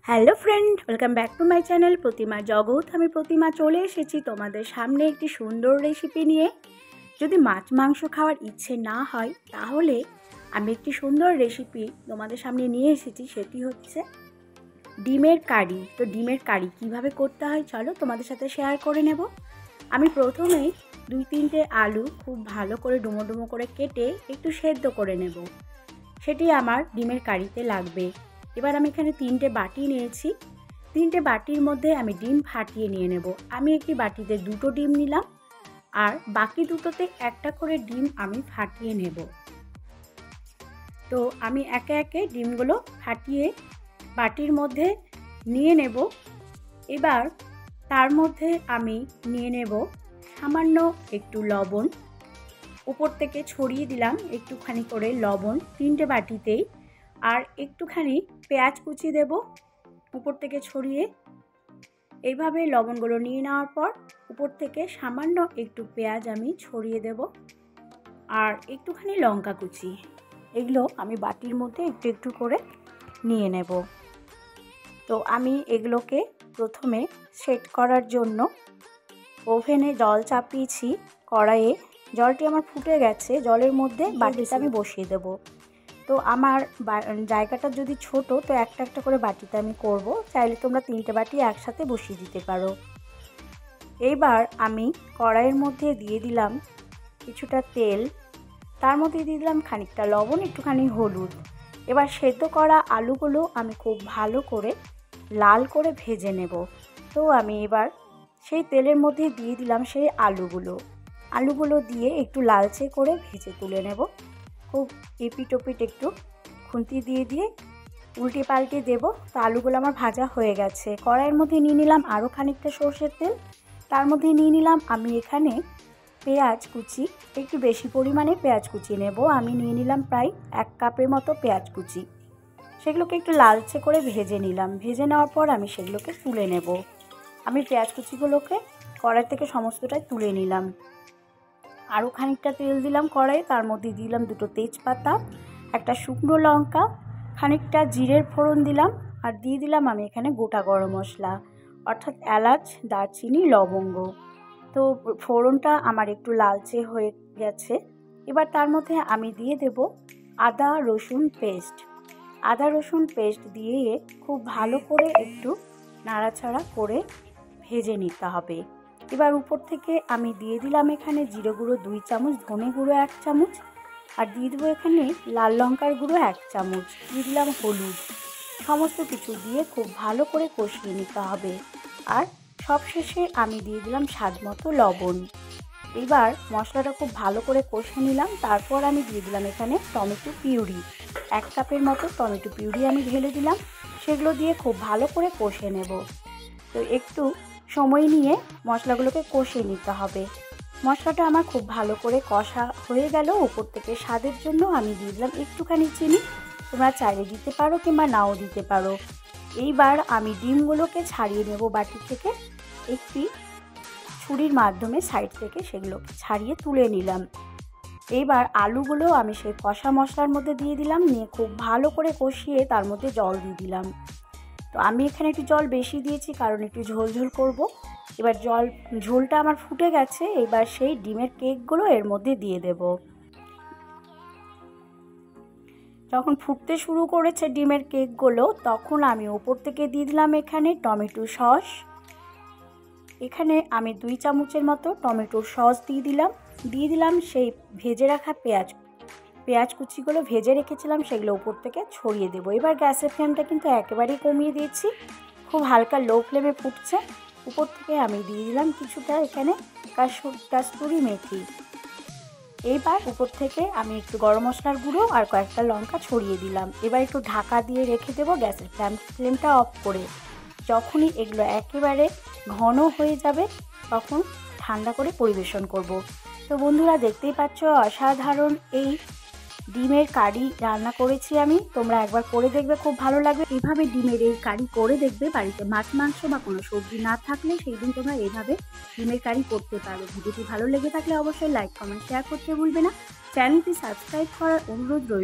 Hello friend, welcome back to my channel Pratima Jagat. আমি প্রতিমা চলে এসেছি তোমাদের সামনে একটি সুন্দর রেসিপি নিয়ে। যদি মাছ মাংস খাওয়ার ইচ্ছে না হয় তাহলে আমি একটি সুন্দর রেসিপি তোমাদের সামনে নিয়ে এসেছি, সেটি হচ্ছে ডিমের কারি। তো ডিমের কারি কিভাবে করতে হয় চলো তোমাদের সাথে শেয়ার করে নেব। আমি প্রথমেই 2-3টে আলু খুব ভালো করে ডুমো ডুমো করে কেটে একটু সেদ্ধ করে নেব, সেটি আমার ডিমের কারিতে লাগবে। এবার আমি এখানে 3টে বাটি নিয়েছি। 3টে বাটির মধ্যে আমি ডিম ফাটিয়ে নিয়ে নেব। আমি একটি বাটিতে 2টো ডিম নিলাম আর বাকি দুটোতে একটা করে ডিম আমি ফাটিয়ে নেব। তো আমি একে একে ডিমগুলো ফাটিয়ে বাটির মধ্যে নিয়ে নেব। এবার তার মধ্যে আমি নিয়ে নেব সামান্য একটু লবণ, উপর থেকে ছড়িয়ে দিলাম একটুখানি করে লবণ 3টে বাটিতেই। আর একটুখানি পেঁয়াজ কুচি দেব উপর থেকে ছড়িয়ে। এইভাবে লবণগুলো নিয়ে নেওয়ার পর উপর থেকে সামান্য একটু পেঁয়াজ আমি ছড়িয়ে দেব আর একটুখানি লঙ্কা কুচি। এগুলো আমি বাটির মধ্যে একটু একটু করে নিয়ে নেব। তো আমি এগুলোকে প্রথমে সেট করার জন্য ওভেনে জল চাপিয়েছি। কড়াইয়ে জলটি আমার ফুটে গেছে, জলের মধ্যে বাটিটা আমি বসিয়ে দেব। তো আমার জায়গাটা যদি ছোট তো একটা একটা করে বাটিতে আমি করব, চাইলে তোমরা 3টে বাটি একসাথে বসিয়ে দিতে পারো। এইবার আমি কড়াইয়ের মধ্যে দিয়ে দিলাম কিছুটা তেল, তার মধ্যে দিয়ে দিলাম খানিকটা লবণ, একটুখানি হলুদ। এবার সেদ্ধ করা আলুগুলো আমি খুব ভালো করে লাল করে ভেজে নেব। তো আমি এবার সেই তেলের মধ্যে দিয়ে দিলাম সেই আলুগুলো দিয়ে একটু লালচে করে ভেজে তুলে নেব। খুব এপিট ওপিট একটু খুন্তি দিয়ে দিয়ে উল্টে পাল্টে দেবো। তো আলুগুলো আমার ভাজা হয়ে গেছে। কড়াইয়ের মধ্যে নিয়ে নিলাম আরও খানিকটা সর্ষের তেল, তার মধ্যে নিয়ে নিলাম আমি এখানে পেঁয়াজ কুচি, একটু বেশি পরিমাণে পেঁয়াজ কুচি নেব। আমি নিয়ে নিলাম প্রায় 1 কাপের মতো পেঁয়াজ কুচি। সেগুলোকে একটু লালচে করে ভেজে নিলাম। ভেজে নেওয়ার পর আমি সেগুলোকে তুলে নেব। আমি পেঁয়াজ কুচিগুলোকে কড়াই থেকে সমস্তটাই তুলে নিলাম। আরও খানিকটা তেল দিলাম কড়াইয়ে, তার মধ্যে দিলাম 2টো তেজপাতা, একটা শুকনো লঙ্কা, খানিকটা জিরের ফোড়ন দিলাম আর দিয়ে দিলাম আমি এখানে গোটা গরম মশলা অর্থাৎ এলাচ, দারচিনি, লবঙ্গ। তো ফোড়নটা আমার একটু লালচে হয়ে গেছে। এবার তার মধ্যে আমি দিয়ে দেব আদা রসুন পেস্ট দিয়ে খুব ভালো করে একটু নাড়াচাড়া করে ভেজে নিতে হবে। এবার উপর থেকে আমি দিয়ে দিলাম এখানে জিরে গুঁড়ো 2 চামচ, ধনে গুঁড়ো 1 চামচ আর দিয়ে দেবো এখানে লাল লঙ্কার গুঁড়ো 1 চামচ, দিয়ে দিলাম হলুদ। সমস্ত কিছু দিয়ে খুব ভালো করে কষিয়ে নিতে হবে। আর সবশেষে আমি দিয়ে দিলাম স্বাদ মতো লবণ। এবার মশলাটা খুব ভালো করে কষে নিলাম। তারপর আমি দিয়ে দিলাম এখানে টমেটো পিউরি, 1 কাপের মতো টমেটো পিউরি আমি ঢেলে দিলাম। সেগুলো দিয়ে খুব ভালো করে কষে নেব। তো একটু সময় নিয়ে মশলাগুলোকে কষিয়ে নিতে হবে। মশলাটা আমার খুব ভালো করে কষা হয়ে গেল। উপর থেকে স্বাদের জন্য আমি দিয়ে দিলাম একটুখানি চিনি, তোমরা চাইলে দিতে পারো কিংবা নাও দিতে পারো। এইবার আমি ডিমগুলোকে ছাড়িয়ে নেব বাটি থেকে। একটি ছুরির মাধ্যমে সাইড থেকে সেগুলোকে ছাড়িয়ে তুলে নিলাম। এইবার আলুগুলো আমি সেই কষা মশলার মধ্যে দিয়ে দিলাম, নিয়ে খুব ভালো করে কষিয়ে তার মধ্যে জল দিয়ে দিলাম। তো আমি এখানে একটু জল বেশি দিয়েছি কারণ একটু ঝোল ঝোল করব। এবার ঝোলটা আমার ফুটে গেছে। এবার সেই ডিমের কেকগুলো এর মধ্যে দিয়ে দেব। যখন ফুটতে শুরু করেছে ডিমের কেকগুলো তখন আমি উপর থেকে দিয়ে দিলাম এখানে টমেটো সস। এখানে আমি 2 চামচের মতো টমেটোর সস দিয়ে দিলাম সেই ভেজে রাখা পেঁয়াজ কুচিগুলো ভেজে রেখেছিলাম, সেগুলো উপর থেকে ছড়িয়ে দেবো। এবার গ্যাসের ফ্লেমটা কিন্তু একেবারেই কমিয়ে দিয়েছি, খুব হালকা লো ফ্লেমে ফুটছে। উপর থেকে আমি দিয়ে দিলাম কিছুটা এখানে কাস্তুরি মেথি। এইবার উপর থেকে আমি একটু গরম মশলার গুঁড়ো আর কয়েকটা লঙ্কা ছড়িয়ে দিলাম। এবার একটু ঢাকা দিয়ে রেখে দেবো গ্যাসের ফ্লেমটা অফ করে। যখনই এগুলো একেবারে ঘন হয়ে যাবে তখন ঠান্ডা করে পরিবেশন করব। তো বন্ধুরা দেখতেই পাচ্ছ অসাধারণ এই ডিমের কারি রান্না করেছি আমি। তোমরা একবার করে দেখবে, খুব ভালো লাগবে। এইভাবে ডিমের এই কারি করে দেখবে। বাড়িতে মাছ মাংস বা কোনো সবজি না থাকলে সেই দিন তোমরা এইভাবে ডিমের কারি করতে পারো। ভিডিওটি ভালো লেগে থাকলে অবশ্যই লাইক, কমেন্ট, শেয়ার করতে ভুলবে না। চ্যানেলটি সাবস্ক্রাইব করার অনুরোধ রইল।